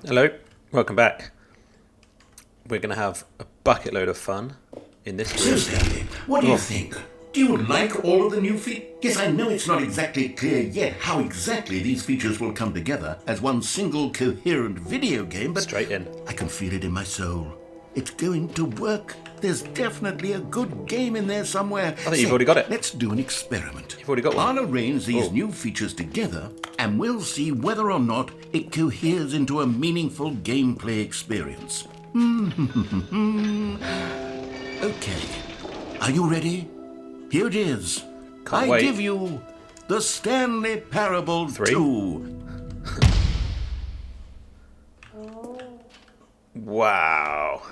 Hello, welcome back. We're going to have a bucket load of fun in this So, room. Stanley, what do you think? Do you like all of the new features? Yes, I know it's not exactly clear yet how exactly these features will come together as one single coherent video game, but Straight in. I can feel it in my soul. It's going to work. There's definitely a good game in there somewhere. I think you've already got it. Let's do an experiment. You've already got one. I'll arrange these new features together, and we'll see whether or not it coheres into a meaningful gameplay experience. Okay. Are you ready? Here it is. Can't I wait. give you the Stanley Parable 3. 2. Wow.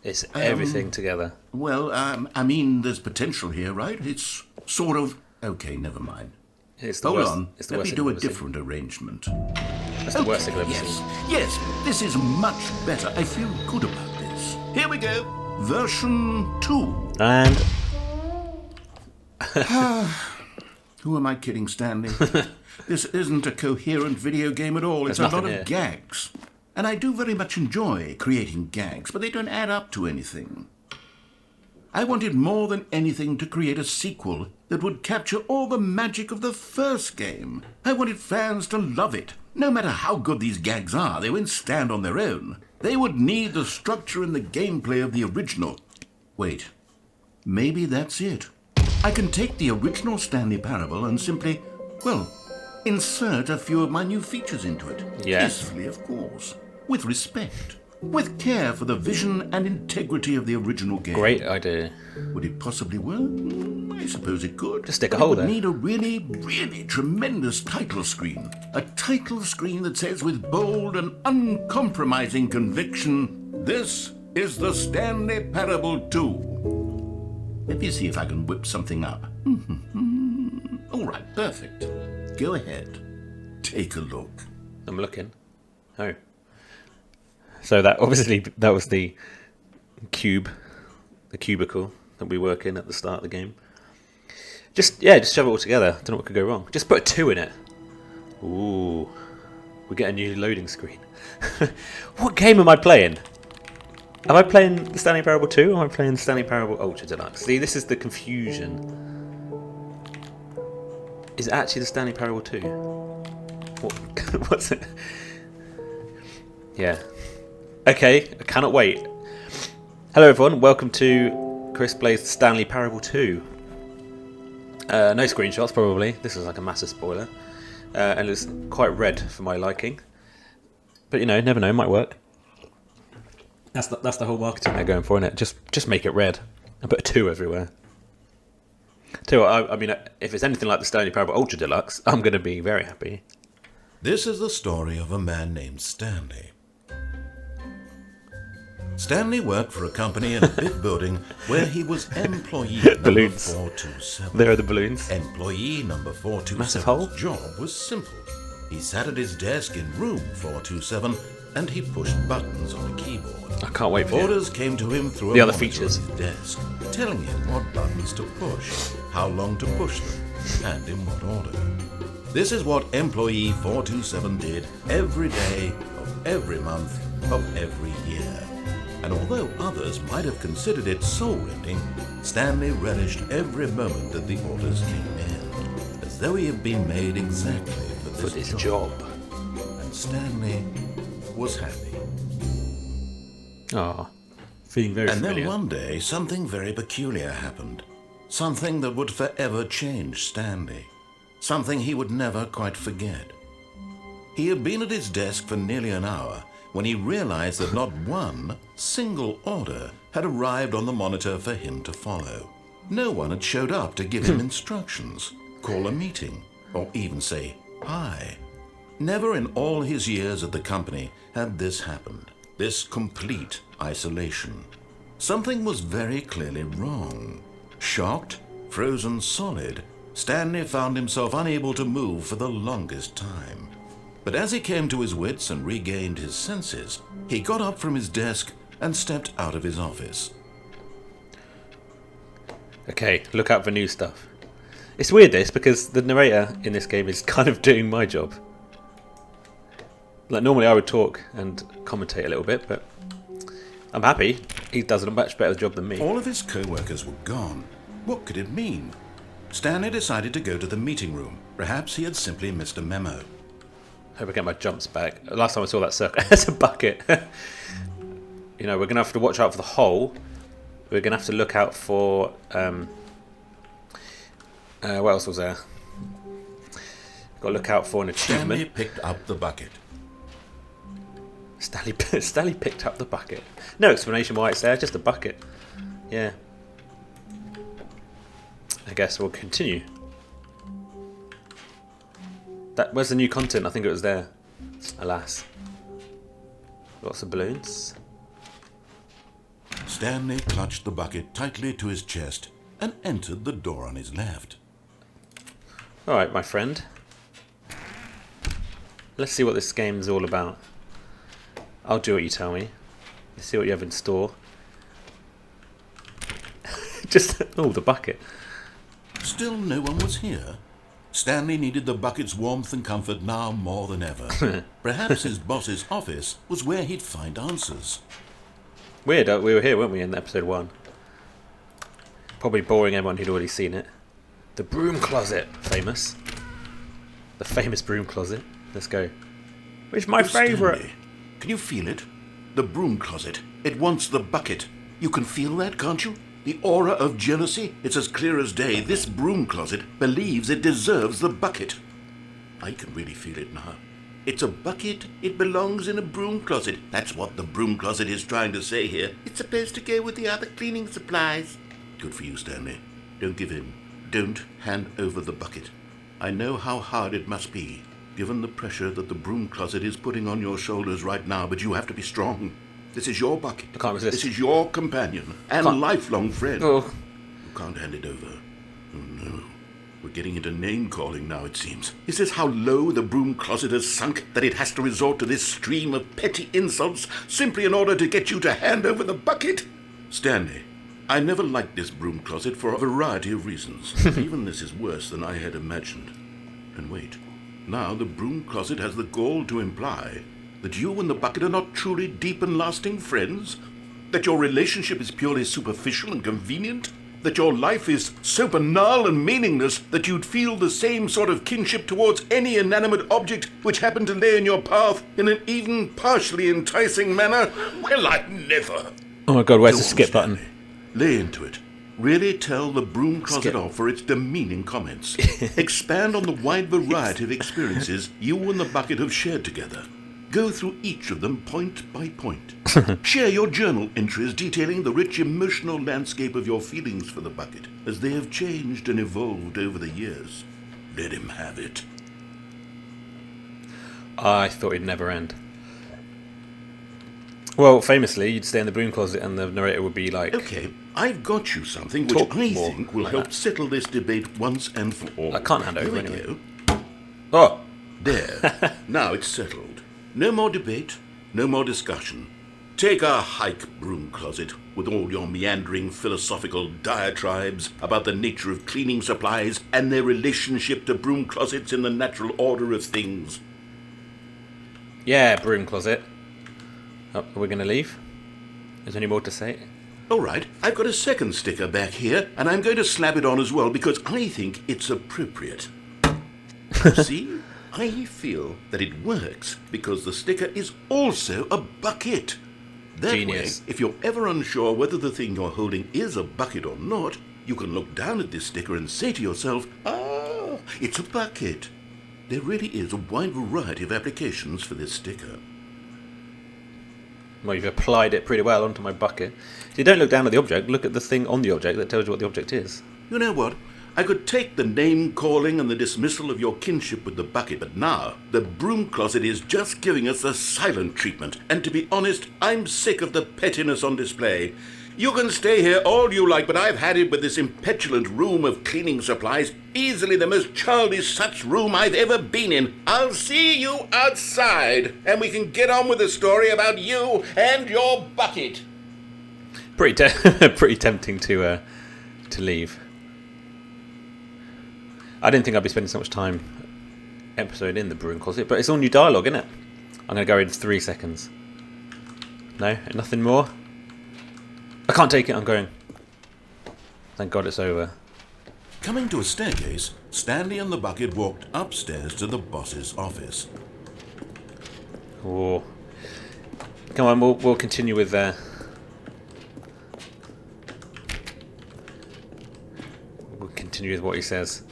It's everything together. Well, I mean, there's potential here, right? It's sort of... Okay, never mind. It's the Hold worst, on. It's the Let worst me thing do a I've ever seen. different arrangement. That's the worst thing I've ever Yes, seen. yes, this is much better. I feel good about this. Here we go. Version 2. And Who am I kidding, Stanley? This isn't a coherent video game at all. It's There's a lot nothing of here. gags. And I do very much enjoy creating gags, but they don't add up to anything. I wanted more than anything to create a sequel that would capture all the magic of the first game. I wanted fans to love it. No matter how good these gags are, they won't stand on their own. They would need the structure and the gameplay of the original. Wait, maybe that's it. I can take the original Stanley Parable and simply, well, insert a few of my new features into it. Yes. Peacefully, of course. With respect. With care for the vision and integrity of the original game. great idea. Would it possibly work? I suppose it could. Just stick a But hole it would there. need a really, really tremendous title screen. A title screen that says with bold and uncompromising conviction, "This is the Stanley Parable 2." Let me see if I can whip something up. All right, perfect. Go ahead. Take a look. I'm looking. Oh. So that obviously that was the cubicle that we work in at the start of the game. Just shove it all together. Don't know what could go wrong. Just put a 2 in it. Ooh. We get a new loading screen. What game am I playing? Am I playing the Stanley Parable 2 or am I playing Stanley Parable Ultra Deluxe? See, this is the confusion. Is it actually the Stanley Parable 2? What, what's it? Yeah. Okay, I cannot wait. Hello everyone, welcome to Chris Plays Stanley Parable 2. No screenshots probably, this is like a massive spoiler. And it's quite red for my liking. But you know, never know, it might work. That's the whole marketing they're going for, isn't it? Just make it red and put a 2 everywhere. Tell you what, I mean, if it's anything like the Stanley Parable Ultra Deluxe, I'm going to be very happy. This is the story of a man named Stanley. Stanley worked for a company in a big building where he was employee number Balloons. 427. There are the balloons. Employee number Massive hole. 427's job was simple. He sat at his desk in room 427 and he pushed buttons on a keyboard. I can't wait for it. Orders came to him through The a other monitor features. on his desk, telling him what buttons to push, how long to push them, and in what order. This is what employee 427 did every day of every month of every year. And although others might have considered it soul-rending, Stanley relished every moment that the orders came in, as though he had been made exactly For this job. And Stanley was happy. Oh, feeling very And then familiar. one day, something very peculiar happened. Something that would forever change Stanley. Something he would never quite forget. He had been at his desk for nearly an hour when he realized that not one single order had arrived on the monitor for him to follow. No one had showed up to give him instructions, call a meeting, or even say hi. Never in all his years at the company had this happened. This complete isolation. Something was very clearly wrong. Shocked, frozen solid, Stanley found himself unable to move for the longest time. But as he came to his wits and regained his senses, he got up from his desk and stepped out of his office. Okay, look out for new stuff. It's weird this, because the narrator in this game is kind of doing my job. Like normally I would talk and commentate a little bit, but I'm happy. He does a much better job than me. All of his co-workers were gone. What could it mean? Stanley decided to go to the meeting room. Perhaps he had simply missed a memo. Hope I get my jumps back. Last time I saw that circle, there's a bucket. You know, we're going to have to watch out for the hole. We're going to have to look out for... what else was there? Got to look out for an achievement. Stanley picked up the bucket. Stanley picked up the bucket. No explanation why it's there, just a bucket. Yeah. I guess we'll continue. Where's the new content? I think it was there. Alas. Lots of balloons. Stanley clutched the bucket tightly to his chest and entered the door on his left. Alright, my friend. Let's see what this game is all about. I'll do what you tell me. Let's see what you have in store. Just, oh, the bucket. Still no one was here. Stanley needed the bucket's warmth and comfort now more than ever. Perhaps his boss's office was where he'd find answers. Weird, we were here, weren't we, in episode 1? Probably boring everyone who'd already seen it. The broom closet, famous. The famous broom closet. Let's go. Which is my favourite. Stanley, can you feel it? The broom closet. It wants the bucket. You can feel that, can't you? The aura of jealousy. It's as clear as day. This broom closet believes it deserves the bucket. I can really feel it now. It's a bucket. It belongs in a broom closet. That's what the broom closet is trying to say here. It's supposed to go with the other cleaning supplies. Good for you, Stanley. Don't give in. Don't hand over the bucket. I know how hard it must be, given the pressure that the broom closet is putting on your shoulders right now, but you have to be strong. This is your bucket. I can't resist. This is your companion and lifelong friend. Oh. You can't hand it over. Oh no. We're getting into name-calling now, it seems. Is this how low the broom closet has sunk, that it has to resort to this stream of petty insults simply in order to get you to hand over the bucket? Stanley, I never liked this broom closet for a variety of reasons. Even this is worse than I had imagined. And wait, now the broom closet has the gall to imply that you and the bucket are not truly deep and lasting friends? That your relationship is purely superficial and convenient? That your life is so banal and meaningless that you'd feel the same sort of kinship towards any inanimate object which happened to lay in your path in an even partially enticing manner? Well, I never. Oh my god, where's the Go on, skip Stanley. button? Lay into it. Really tell the broom closet Skip. off for its demeaning comments. Expand on the wide variety of experiences you and the bucket have shared together. Go through each of them point by point. Share your journal entries detailing the rich emotional landscape of your feelings for the bucket as they have changed and evolved over the years. Let him have it. I thought it'd never end. Well, famously, you'd stay in the broom closet and the narrator would be like... Okay, I've got you something which Talk I more think will like help that. settle this debate once and for all. I can't hand Here over we anyway. go. Oh! There. Now it's settled. No more debate, no more discussion. Take a hike, broom closet, with all your meandering philosophical diatribes about the nature of cleaning supplies and their relationship to broom closets in the natural order of things. Yeah, broom closet. Oh, are we going to leave? Is there any more to say? All right, I've got a second sticker back here, and I'm going to slap it on as well because I think it's appropriate. See? I feel that it works because the sticker is also a bucket. That Genius. way, if you're ever unsure whether the thing you're holding is a bucket or not, you can look down at this sticker and say to yourself, ah, it's a bucket. There really is a wide variety of applications for this sticker. Well, you've applied it pretty well onto my bucket. So you don't look down at the object, look at the thing on the object that tells you what the object is. You know what? I could take the name-calling and the dismissal of your kinship with the bucket, but now the broom closet is just giving us the silent treatment. And to be honest, I'm sick of the pettiness on display. You can stay here all you like, but I've had it with this impetulant room of cleaning supplies. Easily the most childish such room I've ever been in. I'll see you outside, and we can get on with the story about you and your bucket. Pretty tempting to leave. I didn't think I'd be spending so much time episode in the broom closet, but it's all new dialogue, isn't it? I'm going to go in 3 seconds. No? Nothing more? I can't take it, I'm going. Thank God it's over. Coming to a staircase, Stanley and the bucket walked upstairs to the boss's office. Oh. Come on, we'll continue with we'll continue with what he says.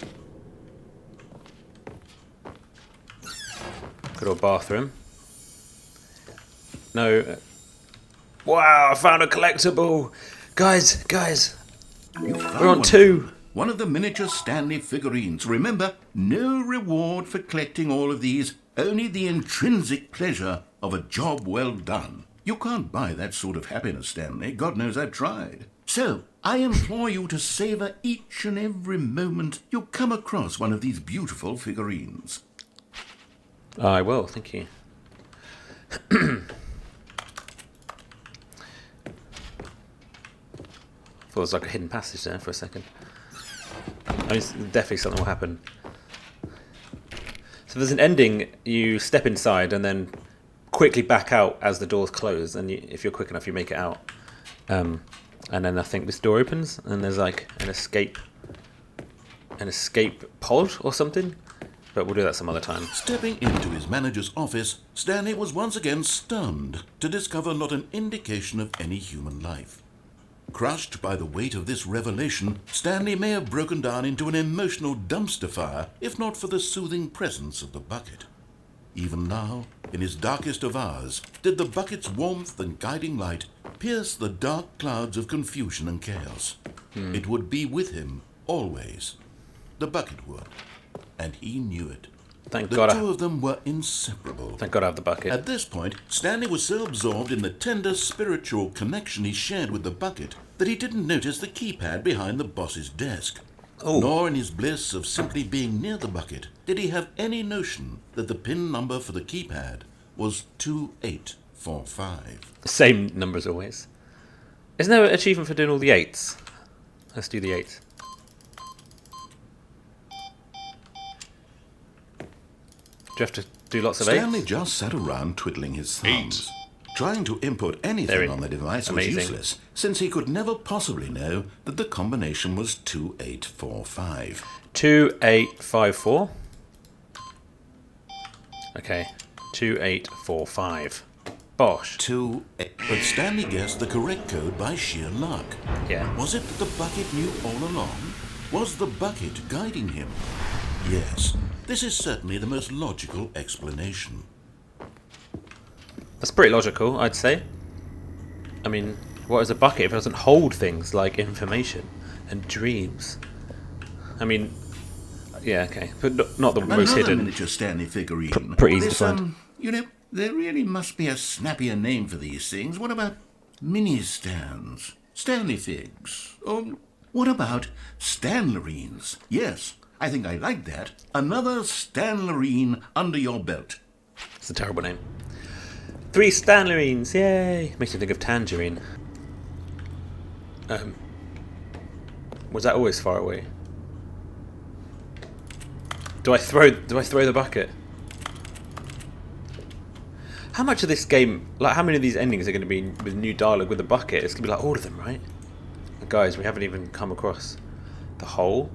Good old bathroom. No. Wow, I found a collectible! Guys! We're on 2! One of the miniature Stanley figurines. Remember, no reward for collecting all of these, only the intrinsic pleasure of a job well done. You can't buy that sort of happiness, Stanley. God knows I've tried. So, I implore you to savour each and every moment you come across one of these beautiful figurines. I will, thank you. Thought it was like a hidden passage there for a second. I mean, definitely something will happen. So there's an ending, you step inside and then quickly back out as the doors close, and if you're quick enough you make it out. And then I think this door opens and there's like an escape pod or something, but we'll do that some other time. Stepping into his manager's office, Stanley was once again stunned to discover not an indication of any human life. Crushed by the weight of this revelation, Stanley may have broken down into an emotional dumpster fire if not for the soothing presence of the bucket. Even now, in his darkest of hours, did the bucket's warmth and guiding light pierce the dark clouds of confusion and chaos. It would be with him, always. The bucket would. And he knew it. Thank The God two of them were inseparable. Thank God I have the bucket. At this point, Stanley was so absorbed in the tender spiritual connection he shared with the bucket that he didn't notice the keypad behind the boss's desk. Oh. Nor in his bliss of simply being near the bucket did he have any notion that the PIN number for the keypad was 2845. Same number as always. Isn't there an achievement for doing all the 8s? Let's do the 8s. Do you have to do lots of 8s? Stanley just sat around twiddling his thumbs. Trying to input anything on the device was useless, since he could never possibly know that the combination was 2845. 2854. Okay, 2845. Bosh. But Stanley guessed the correct code by sheer luck. Yeah. Was it that the bucket knew all along? Was the bucket guiding him? Yes, this is certainly the most logical explanation. That's pretty logical, I'd say. I mean, what is a bucket if it doesn't hold things like information and dreams? I mean, yeah, okay, but not the most Another hidden. miniature Stanley figurine. Pretty easy to find. You know, there really must be a snappier name for these things. What about mini stands? Stanley figs? Or what about Stanlerines? Yes, I think I like that. Another Stanlerine under your belt. It's a terrible name. 3 Stanlerines, yay! Makes me think of Tangerine. Was that always far away? Do I throw the bucket? How much of this game, like how many of these endings are going to be with new dialogue with the bucket? It's going to be like all of them, right? Guys, we haven't even come across the hole.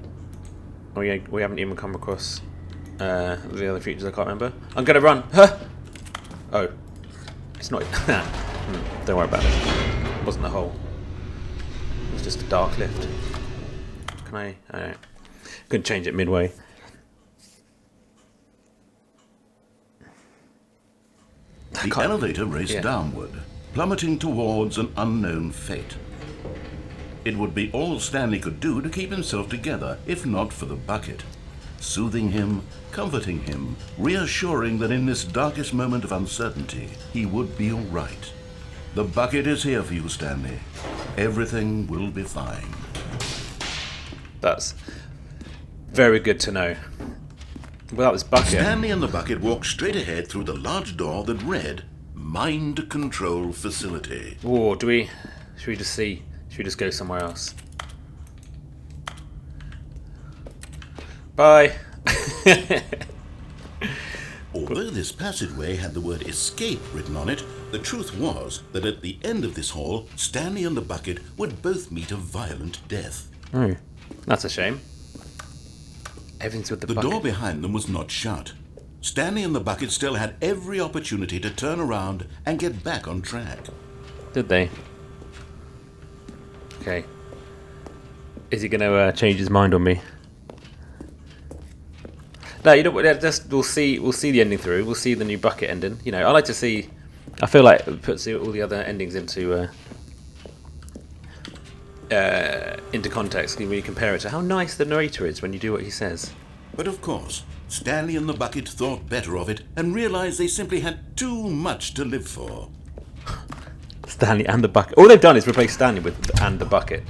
We haven't even come across the other features I can't remember. I'm going to run! Huh! Oh. It's not... Don't worry about it. It wasn't a hole. It was just a dark lift. Can I don't. Couldn't change it midway. The elevator raced downward, plummeting towards an unknown fate. It would be all Stanley could do to keep himself together, if not for the bucket. Soothing him, comforting him, reassuring that in this darkest moment of uncertainty, he would be all right. The bucket is here for you, Stanley. Everything will be fine. That's very good to know. Without this bucket... Stanley and the bucket walked straight ahead through the large door that read, Mind Control Facility. Whoa, should we just see? Should we just go somewhere else? Bye. Although this passageway had the word escape written on it, the truth was that at the end of this hall, Stanley and the bucket would both meet a violent death. Oh, that's a shame. Everything's with the The bucket. door behind them was not shut. Stanley and the bucket still had every opportunity to turn around and get back on track. Did they? Okay. Is he going to change his mind on me? No, you know what? Just we'll see the ending through. We'll see the new bucket ending. You know, I like to see. I feel like it puts all the other endings into context when you compare it to how nice the narrator is when you do what he says. But of course, Stanley and the bucket thought better of it and realized they simply had too much to live for. Stanley and the bucket. All they've done is replace Stanley with and the bucket.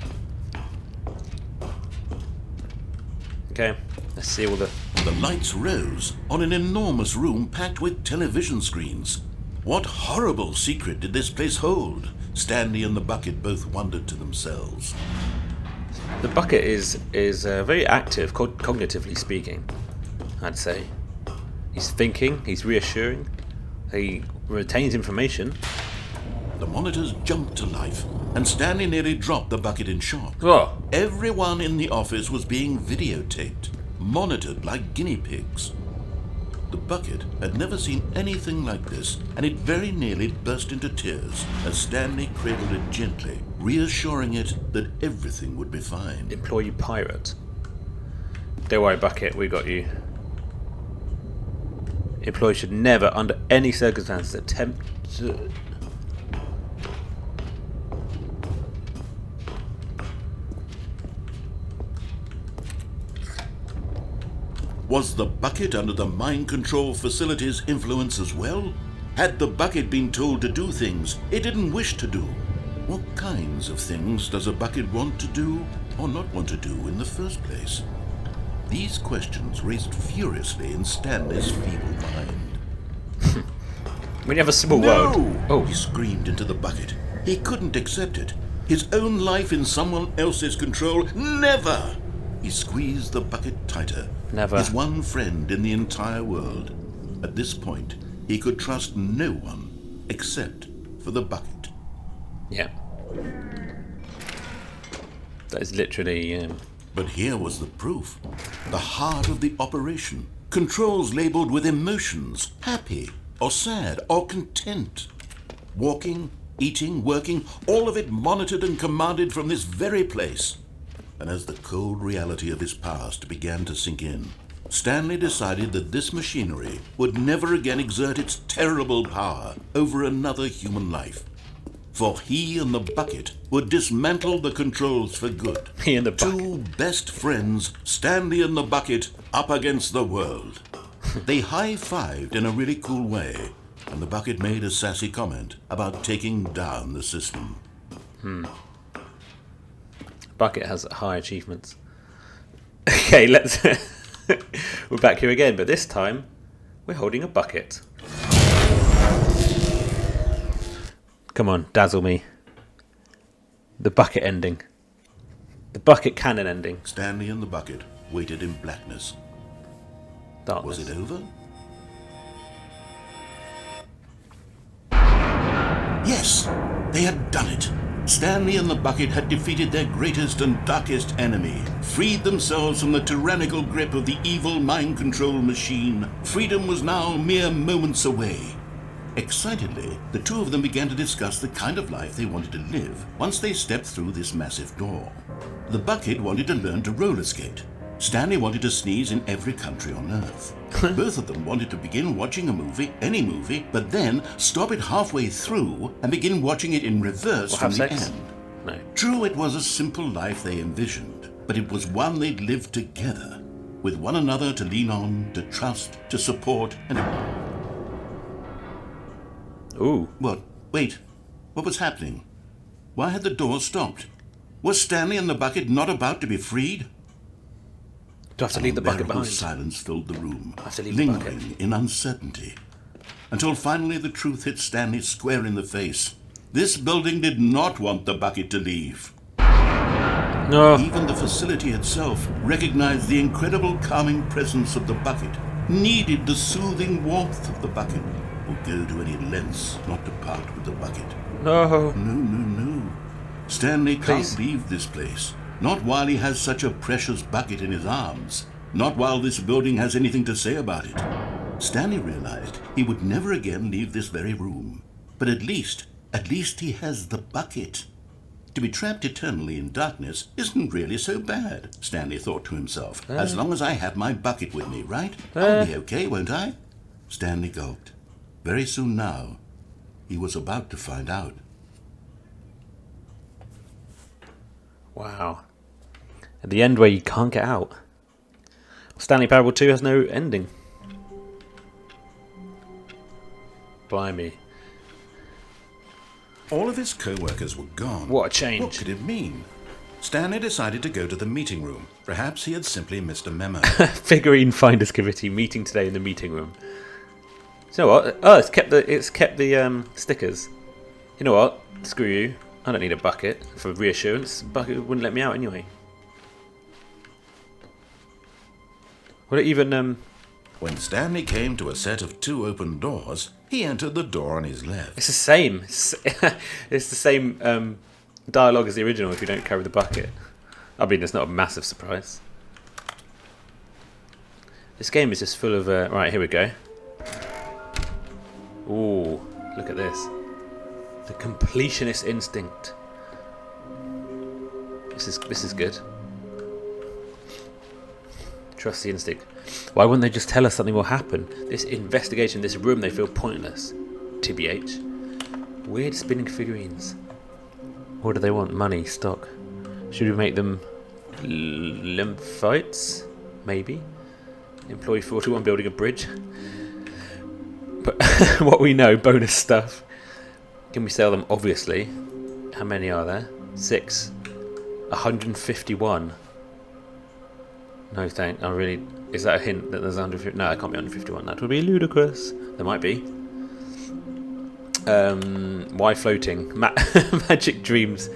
Okay, let's see all the. The lights rose on an enormous room packed with television screens. What horrible secret did this place hold? Stanley and the bucket both wondered to themselves. The bucket is very active, cognitively speaking, I'd say. He's thinking, he's reassuring, he retains information. The monitors jumped to life, and Stanley nearly dropped the bucket in shock. Oh, Everyone in the office was being videotaped, monitored like guinea pigs. The bucket had never seen anything like this, and it very nearly burst into tears as Stanley cradled it gently, reassuring it that everything would be fine. employee pirate. Don't worry, bucket, we got you. Employees should never, under any circumstances, attempt to... Was the bucket under the mind control facility's influence as well? Had the bucket been told to do things it didn't wish to do? What kinds of things does a bucket want to do or not want to do in the first place? These questions raced furiously in Stanley's feeble mind. When you have a small No! world... Oh, He screamed into the bucket. He couldn't accept it. His own life in someone else's control. Never! He squeezed the bucket tighter. Never. His one friend in the entire world. At this point, he could trust no one except for the bucket. yeah. That is literally... But here was the proof. The heart of the operation. Controls labeled with emotions. Happy, or sad, or content. Walking, eating, working, all of it monitored and commanded from this very place. And as the cold reality of his past began to sink in, Stanley decided that this machinery would never again exert its terrible power over another human life. For he and the bucket would dismantle the controls for good. He and the bucket. Two best friends, Stanley and the bucket, up against the world. They high-fived in a really cool way, and the bucket made a sassy comment about taking down the system. Bucket has high achievements. Okay, let's... We're back here again, but this time we're holding a bucket. Come on, dazzle me. The bucket ending. The bucket cannon ending. Stanley and the bucket waited in blackness. Darkness. Was it over? Yes, they had done it. Stanley and the bucket had defeated their greatest and darkest enemy, freed themselves from the tyrannical grip of the evil mind control machine. Freedom was now mere moments away. Excitedly, the two of them began to discuss the kind of life they wanted to live once they stepped through this massive door. The bucket wanted to learn to roller skate. Stanley wanted to sneeze in every country on Earth. Both of them wanted to begin watching a movie, any movie, but then stop it halfway through and begin watching it in reverse Or from have the sex? end. No. True, it was a simple life they envisioned, but it was one they'd lived together, with one another to lean on, to trust, to support, and... Ooh. What? Wait. What was happening? Why had the door stopped? Was Stanley and the bucket not about to be freed? Do I have to leave the bucket Unbearable behind? silence filled the room, I have to leave the lingering bucket. in uncertainty, until finally the truth hit Stanley square in the face. This building did not want the bucket to leave. No. Even the facility itself recognized the incredible calming presence of the bucket, needed the soothing warmth of the bucket, would go to any lengths not to part with the bucket. No. No. Stanley can't Please. leave this place. Not while he has such a precious bucket in his arms. Not while this building has anything to say about it. Stanley realized he would never again leave this very room. But at least he has the bucket. To be trapped eternally in darkness isn't really so bad, Stanley thought to himself. As long as I have my bucket with me, right? I'll be okay, won't I? Stanley gulped. Very soon now, he was about to find out. Wow. At the end where you can't get out. Stanley Parable 2 has no ending. Blimey. All of his co-workers were gone. What a change. What could it mean? Stanley decided to go to the meeting room. Perhaps he had simply missed a memo. Figurine Finders Committee meeting today in the meeting room. You know what? Oh, it's kept the stickers. You know what? Screw you. I don't need a bucket for reassurance. Bucket wouldn't let me out anyway. Would it even When Stanley came to a set of 2 open doors, he entered the door on his left. It's the same. It's the same dialogue as the original if you don't carry the bucket. I mean, it's not a massive surprise. This game is just full of... right, here we go. Ooh, look at this. The completionist instinct. This is good. Trust the instinct. Why wouldn't they just tell us something will happen? This investigation, this room, they feel pointless. TBH. Weird spinning figurines. What do they want? Money, stock. Should we make them lymphites? Maybe. Employee 41 building a bridge. But what we know, bonus stuff. Can we sell them? Obviously. How many are there? 6. 151. No thank. I really... Is that a hint that there's 150? No, it can't be 151. That would be ludicrous. There might be. Why floating? Magic dreams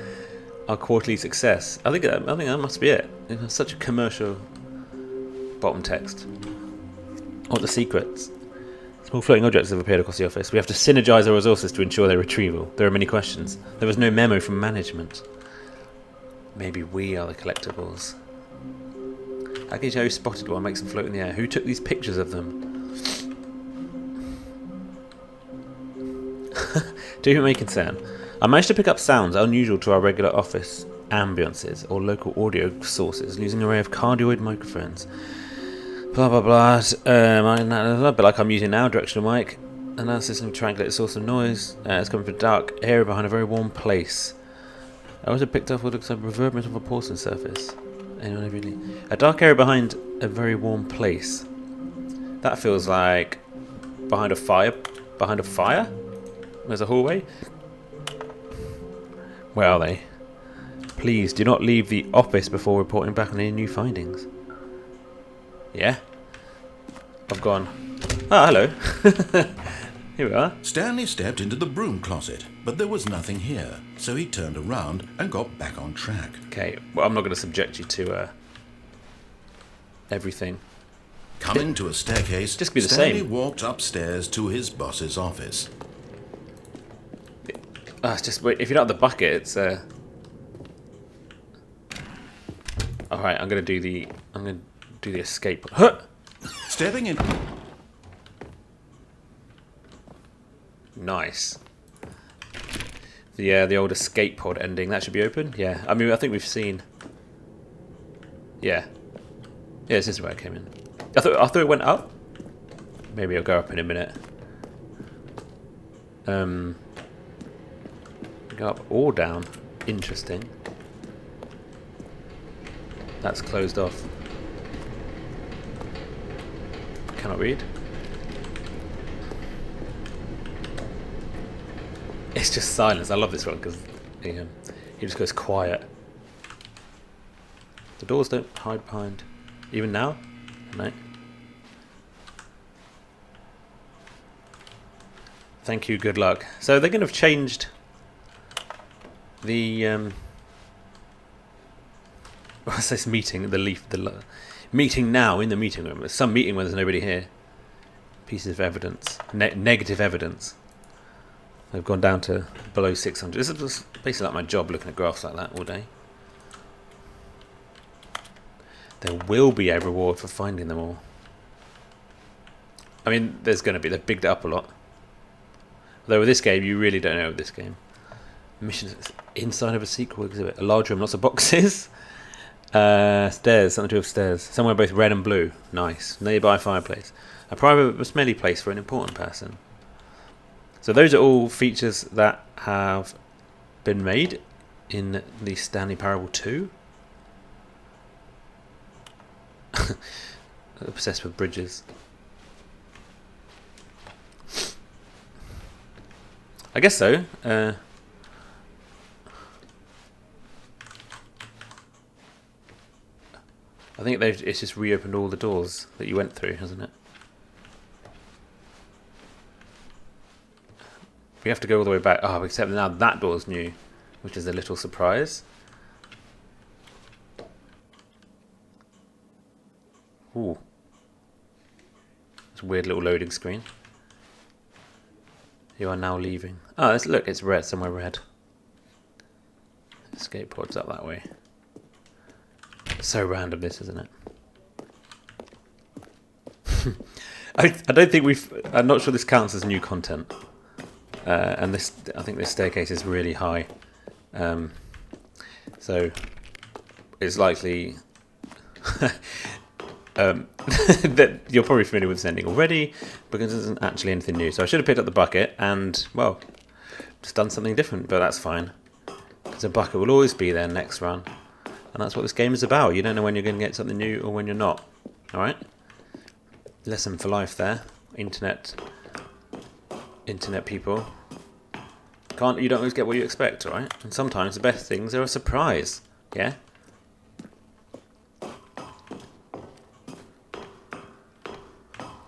are quarterly success. I think that must be it. It's such a commercial bottom text. What are the secrets? Small floating objects have appeared across the office. We have to synergize our resources to ensure their retrieval. There are many questions. There was no memo from management. Maybe we are the collectibles. How can you tell who spotted one? Makes them float in the air. Who took these pictures of them? To whom it may concern, I managed to pick up sounds unusual to our regular office ambiances or local audio sources using an array of cardioid microphones. Blah blah blah. A bit like I'm using now, directional mic. Analysis and triangulate the source of noise. It's coming from a dark area behind a very warm place. I also picked up what looks like reverberance of a porcelain surface. A dark area behind a very warm place. That feels like behind a fire. Behind a fire? There's a hallway. Where are they? Please do not leave the office before reporting back on any new findings. Yeah? I've gone. Ah, hello. Here we are. Stanley stepped into the broom closet, but there was nothing here, so he turned around and got back on track. Okay, well, I'm not going to subject you to everything. Coming to a staircase, Just be the Stanley same. walked upstairs to his boss's office. It's just wait. If you don't have the bucket, it's All right, I'm going to do the escape. Huh! Stepping in. Nice. The old escape pod ending, that should be open. Yeah, I mean, I think we've seen. Yeah, this is where I came in. I thought it went up. Maybe I'll go up in a minute. Go up or down. Interesting. That's closed off. Cannot read. It's just silence. I love this one because he just goes quiet. The doors don't hide behind. Even now? No. Thank you, good luck. So they're going to have changed the what's this meeting? The meeting now in the meeting room. There's some meeting where there's nobody here. pieces of evidence. Negative evidence. They've gone down to below 600. This is basically like my job, looking at graphs like that all day. There will be a reward for finding them all. I mean, there's going to be. They've bigged it up a lot. Although with this game, you really don't know with this game. Missions inside of a sequel exhibit. A large room, lots of boxes. Stairs, something to do with stairs. Somewhere both red and blue. Nice. Nearby fireplace. A private but smelly place for an important person. So those are all features that have been made in the Stanley Parable 2. Obsessed with bridges. I guess so. I think it's just reopened all the doors that you went through, hasn't it? We have to go all the way back. Oh, except now that door's new, which is a little surprise. Ooh. It's a weird little loading screen. You are now leaving. Oh, look, it's red, somewhere red. Escape pod's up that way. So random, this, isn't it? I don't think I'm not sure this counts as new content. And I think this staircase is really high. So it's likely that you're probably familiar with this ending already, because it isn't actually anything new. So I should have picked up the bucket and, well, just done something different, but that's fine. Because a bucket will always be there next run. And that's what this game is about. You don't know when you're going to get something new or when you're not. Alright? Lesson for life there. Internet people. You don't always get what you expect, alright? And sometimes the best things are a surprise. Yeah?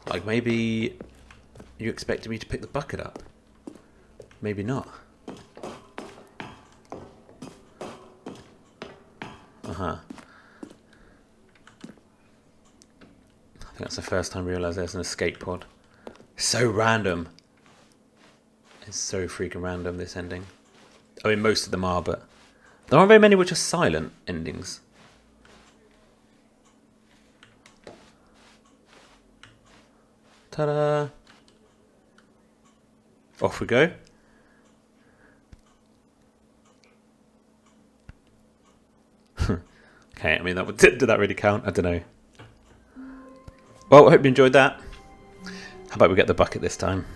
Like maybe you expected me to pick the bucket up. Maybe not. I think that's the first time I realised there's an escape pod. So random. It's so freaking random, this ending. I mean, most of them are, but there aren't very many which are silent endings. Ta-da! Off we go. Okay, I mean, did that really count? I don't know. Well, I hope you enjoyed that. How about we get the bucket this time?